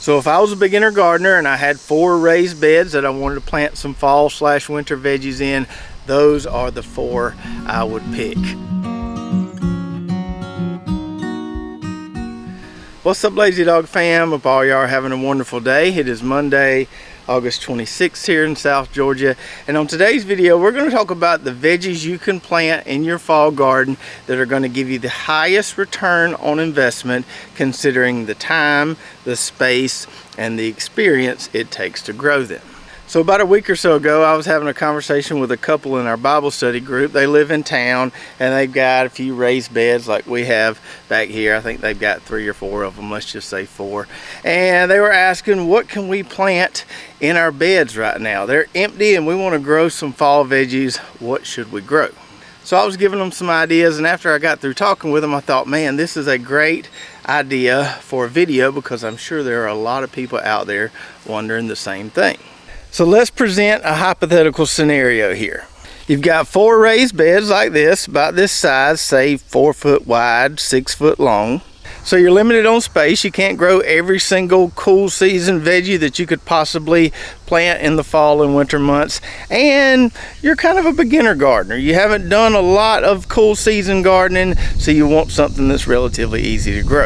So if I was a beginner gardener and I had 4 raised beds that I wanted to plant some fall/winter veggies in, those are the 4 I would pick. What's up, Lazy Dog fam? Hope all y'all are having a wonderful day. It is Monday, August 26th here in South Georgia, and on today's video we're going to talk about the veggies you can plant in your fall garden that are going to give you the highest return on investment, considering the time, the space, and the experience it takes to grow them. So about a week or so ago, I was having a conversation with a couple in our Bible study group. They live in town and they've got a few raised beds like we have back here. I think they've got 3 or 4 of them, let's just say 4. And they were asking, what can we plant in our beds right now? They're empty and we want to grow some fall veggies. What should we grow? So I was giving them some ideas, and after I got through talking with them, I thought, man, this is a great idea for a video, because I'm sure there are a lot of people out there wondering the same thing. So let's present a hypothetical scenario here. You've got 4 raised beds like this, about this size, say 4 foot wide, 6 foot long. So you're limited on space. You can't grow every single cool season veggie that you could possibly plant in the fall and winter months. And you're kind of a beginner gardener. You haven't done a lot of cool season gardening, so you want something that's relatively easy to grow.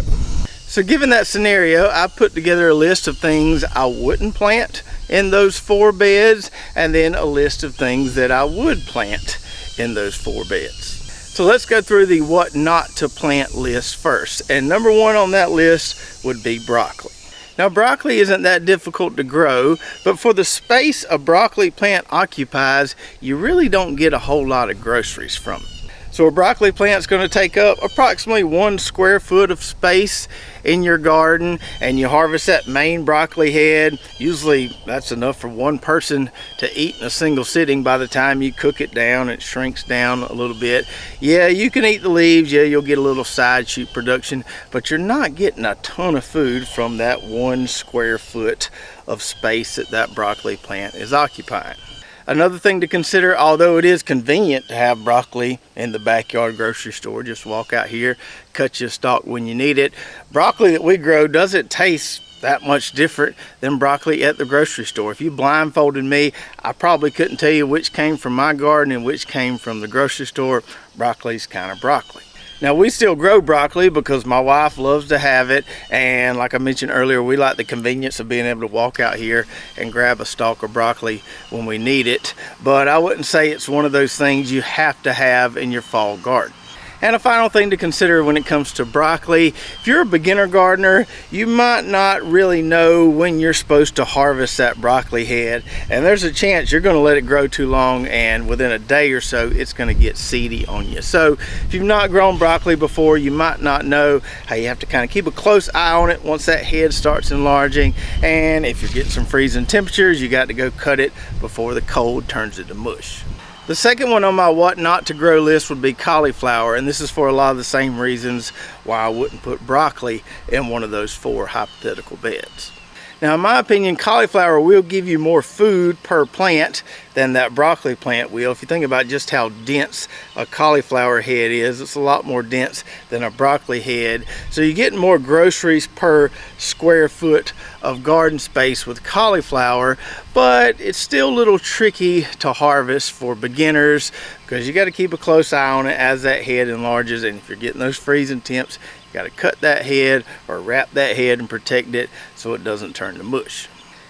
So given that scenario, I put together a list of things I wouldn't plant in those 4 beds, and then a list of things that I would plant in those 4 beds. So let's go through the what not to plant list first. And number 1 on that list would be broccoli. Now broccoli isn't that difficult to grow, but for the space a broccoli plant occupies, you really don't get a whole lot of groceries from it. So a broccoli plant is going to take up approximately 1 square foot of space in your garden, and you harvest that main broccoli head. Usually that's enough for 1 person to eat in a single sitting. By the time you cook it down, it shrinks down a little bit. Yeah, you can eat the leaves. Yeah, you'll get a little side shoot production, but you're not getting a ton of food from that 1 square foot of space that that broccoli plant is occupying. Another thing to consider, although it is convenient to have broccoli in the backyard grocery store, just walk out here, cut you a stalk when you need it. Broccoli that we grow doesn't taste that much different than broccoli at the grocery store. If you blindfolded me, I probably couldn't tell you which came from my garden and which came from the grocery store. Broccoli's kind of broccoli. Now we still grow broccoli because my wife loves to have it, and like I mentioned earlier, we like the convenience of being able to walk out here and grab a stalk of broccoli when we need it. But I wouldn't say it's one of those things you have to have in your fall garden. And a final thing to consider when it comes to broccoli, if you're a beginner gardener, you might not really know when you're supposed to harvest that broccoli head, and there's a chance you're going to let it grow too long, and within a day or so it's going to get seedy on you. So if you've not grown broccoli before, you might not know how you have to kind of keep a close eye on it once that head starts enlarging, and if you're getting some freezing temperatures, you got to go cut it before the cold turns it to mush. The second one on my what not to grow list would be cauliflower, and this is for a lot of the same reasons why I wouldn't put broccoli in one of those 4 hypothetical beds. Now in my opinion, cauliflower will give you more food per plant than that broccoli plant will. If you think about just how dense a cauliflower head is, it's a lot more dense than a broccoli head. So you're getting more groceries per square foot of garden space with cauliflower, but it's still a little tricky to harvest for beginners because you got to keep a close eye on it as that head enlarges, and if you're getting those freezing temps, you got to cut that head or wrap that head and protect it so it doesn't turn to mush.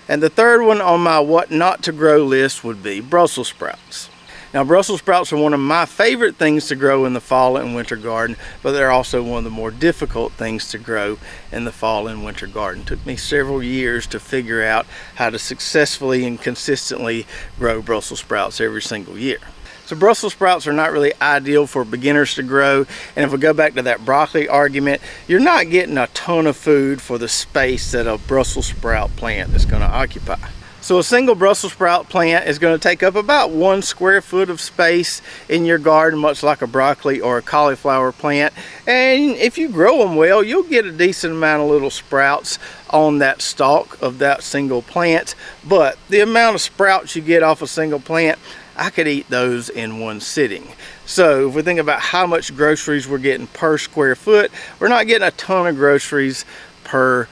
And the third one on my what not to grow list would be Brussels sprouts. Now Brussels sprouts are one of my favorite things to grow in the fall and winter garden, but they're also one of the more difficult things to grow in the fall and winter garden. It took me several years to figure out how to successfully and consistently grow Brussels sprouts every single year. So Brussels sprouts are not really ideal for beginners to grow, and if we go back to that broccoli argument, you're not getting a ton of food for the space that a Brussels sprout plant is going to occupy. So a single Brussels sprout plant is going to take up about 1 square foot of space in your garden, much like a broccoli or a cauliflower plant. And if you grow them well, you'll get a decent amount of little sprouts on that stalk of that single plant. But the amount of sprouts you get off a single plant, I could eat those in 1 sitting. So if we think about how much groceries we're getting per square foot, we're not getting a ton of groceries per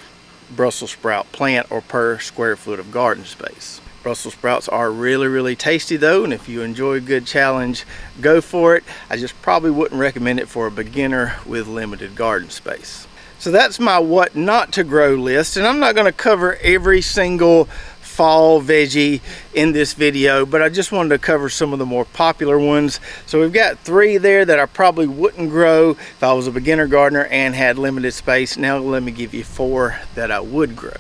Brussels sprout plant or per square foot of garden space. Brussels sprouts are really tasty though, and if you enjoy a good challenge, go for it. I just probably wouldn't recommend it for a beginner with limited garden space. So that's my what not to grow list, and I'm not going to cover every single fall veggie in this video, but I just wanted to cover some of the more popular ones. So we've got 3 there that I probably wouldn't grow if I was a beginner gardener and had limited space. Now let me give you 4 that I would grow.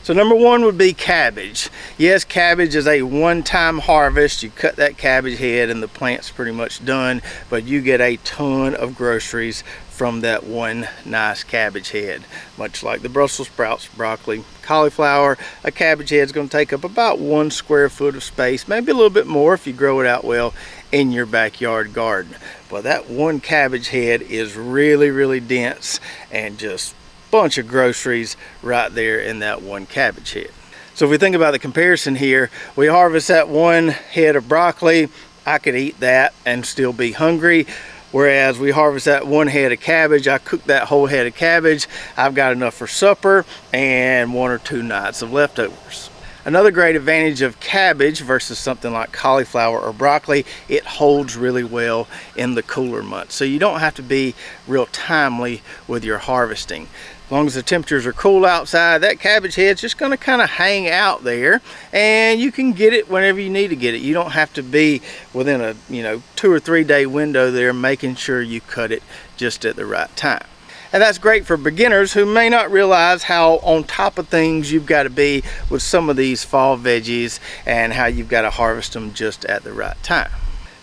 So number 1 would be cabbage. Yes, cabbage is a one-time harvest. You cut that cabbage head and the plant's pretty much done, but you get a ton of groceries from that one nice cabbage head. Much like the Brussels sprouts, broccoli, cauliflower, a cabbage head is going to take up about 1 square foot of space, maybe a little bit more if you grow it out well in your backyard garden. But that one cabbage head is really dense and just bunch of groceries right there in that one cabbage head. So if we think about the comparison here, we harvest that one head of broccoli, I could eat that and still be hungry. Whereas we harvest that one head of cabbage, I cook that whole head of cabbage, I've got enough for supper and 1 or 2 nights of leftovers. Another great advantage of cabbage versus something like cauliflower or broccoli, it holds really well in the cooler months. So you don't have to be real timely with your harvesting. As long as the temperatures are cool outside, that cabbage head's just going to kind of hang out there, and you can get it whenever you need to get it. You don't have to be within a 2 or 3 day window there, making sure you cut it just at the right time. And that's great for beginners who may not realize how on top of things you've got to be with some of these fall veggies and how you've got to harvest them just at the right time.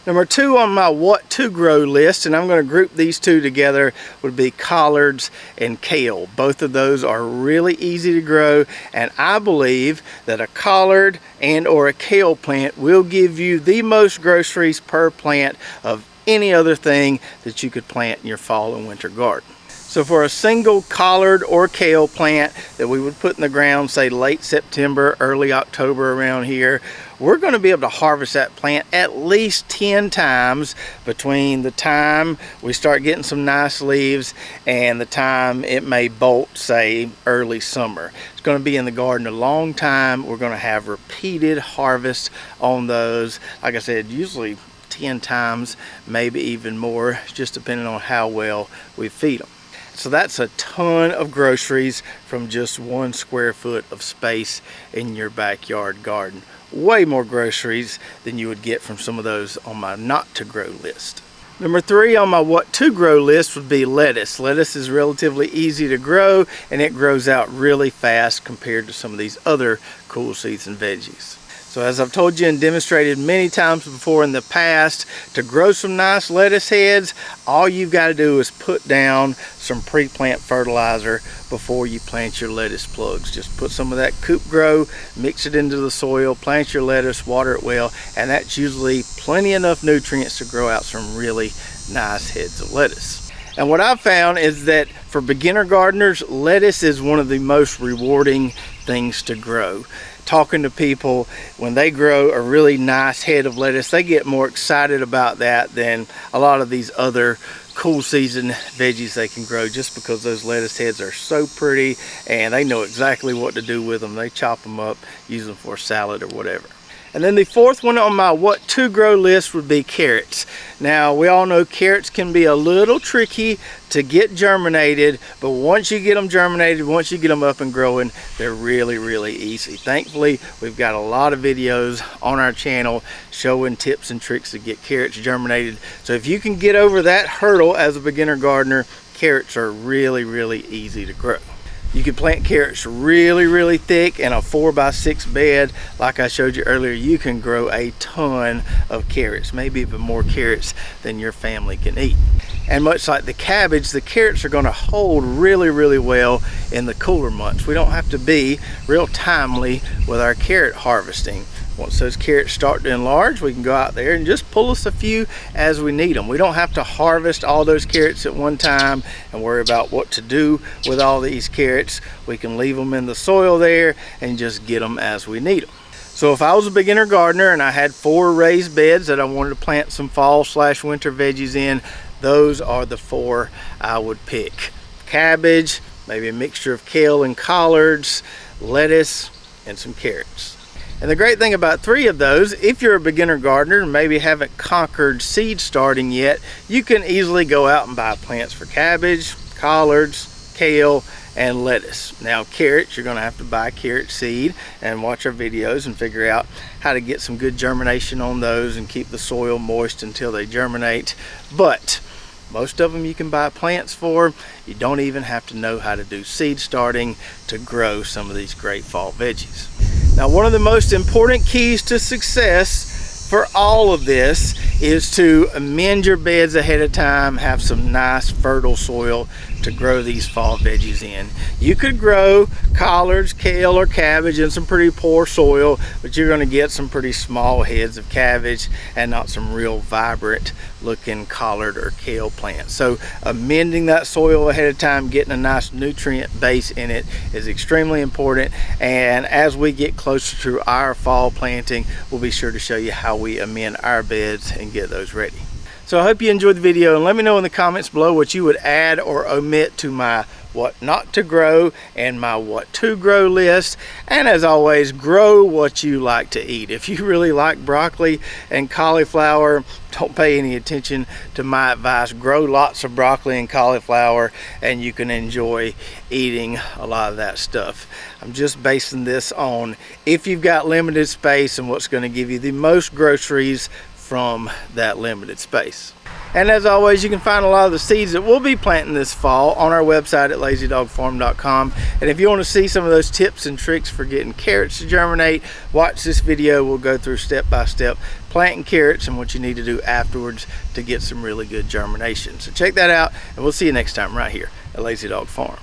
Number 2 on my what to grow list, and I'm going to group these 2 together, would be collards and kale. Both of those are really easy to grow, and I believe that a collard and or a kale plant will give you the most groceries per plant of any other thing that you could plant in your fall and winter garden. So for a single collard or kale plant that we would put in the ground, say late September, early October around here, we're going to be able to harvest that plant at least 10 times between the time we start getting some nice leaves and the time it may bolt, say early summer. It's going to be in the garden a long time. We're going to have repeated harvests on those. Like I said, usually 10 times, maybe even more, just depending on how well we feed them. So that's a ton of groceries from just 1 square foot of space in your backyard garden. Way more groceries than you would get from some of those on my not to grow list. Number 3 on my what to grow list would be lettuce. Lettuce is relatively easy to grow, and it grows out really fast compared to some of these other cool season veggies. So as I've told you and demonstrated many times before in the past, to grow some nice lettuce heads, all you've got to do is put down some pre-plant fertilizer before you plant your lettuce plugs. Just put some of that coop grow, mix it into the soil, plant your lettuce, water it well, and that's usually plenty enough nutrients to grow out some really nice heads of lettuce. And what I've found is that for beginner gardeners, lettuce is one of the most rewarding things to grow. Talking to people, when they grow a really nice head of lettuce, they get more excited about that than a lot of these other cool season veggies they can grow, just because those lettuce heads are so pretty and they know exactly what to do with them. They chop them up, use them for salad or whatever. And then the 4th one on my what to grow list would be carrots. Now we all know carrots can be a little tricky to get germinated, but once you get them germinated, once you get them up and growing, they're really easy. Thankfully, we've got a lot of videos on our channel showing tips and tricks to get carrots germinated. So if you can get over that hurdle as a beginner gardener, carrots are really easy to grow. You can plant carrots really thick in a 4x6 bed. Like I showed you earlier, you can grow a ton of carrots, maybe even more carrots than your family can eat. And much like the cabbage, the carrots are going to hold really well in the cooler months. We don't have to be real timely with our carrot harvesting. Once those carrots start to enlarge, we can go out there and just pull us a few as we need them. We don't have to harvest all those carrots at one time and worry about what to do with all these carrots. We can leave them in the soil there and just get them as we need them. So if I was a beginner gardener and I had 4 raised beds that I wanted to plant some fall/winter veggies in, those are the 4 I would pick. Cabbage, maybe a mixture of kale and collards, lettuce, and some carrots. And the great thing about 3 of those, if you're a beginner gardener and maybe haven't conquered seed starting yet, you can easily go out and buy plants for cabbage, collards, kale, and lettuce. Now carrots, you're going to have to buy carrot seed and watch our videos and figure out how to get some good germination on those and keep the soil moist until they germinate. But most of them you can buy plants for. You don't even have to know how to do seed starting to grow some of these great fall veggies. Now, one of the most important keys to success for all of this is to amend your beds ahead of time, have some nice fertile soil to grow these fall veggies in. You could grow collards, kale, or cabbage in some pretty poor soil, but you're going to get some pretty small heads of cabbage and not some real vibrant looking collard or kale plants. So amending that soil ahead of time, getting a nice nutrient base in it is extremely important. And as we get closer to our fall planting, we'll be sure to show you how we amend our beds and get those ready. So I hope you enjoyed the video, and let me know in the comments below what you would add or omit to my what not to grow and my what to grow list. And as always, grow what you like to eat. If you really like broccoli and cauliflower, don't pay any attention to my advice. Grow lots of broccoli and cauliflower and you can enjoy eating a lot of that stuff. I'm just basing this on if you've got limited space and what's going to give you the most groceries from that limited space. And as always, you can find a lot of the seeds that we'll be planting this fall on our website at lazydogfarm.com. And if you want to see some of those tips and tricks for getting carrots to germinate, watch this video. We'll go through step by step planting carrots and what you need to do afterwards to get some really good germination. So check that out, and we'll see you next time right here at Lazy Dog Farm.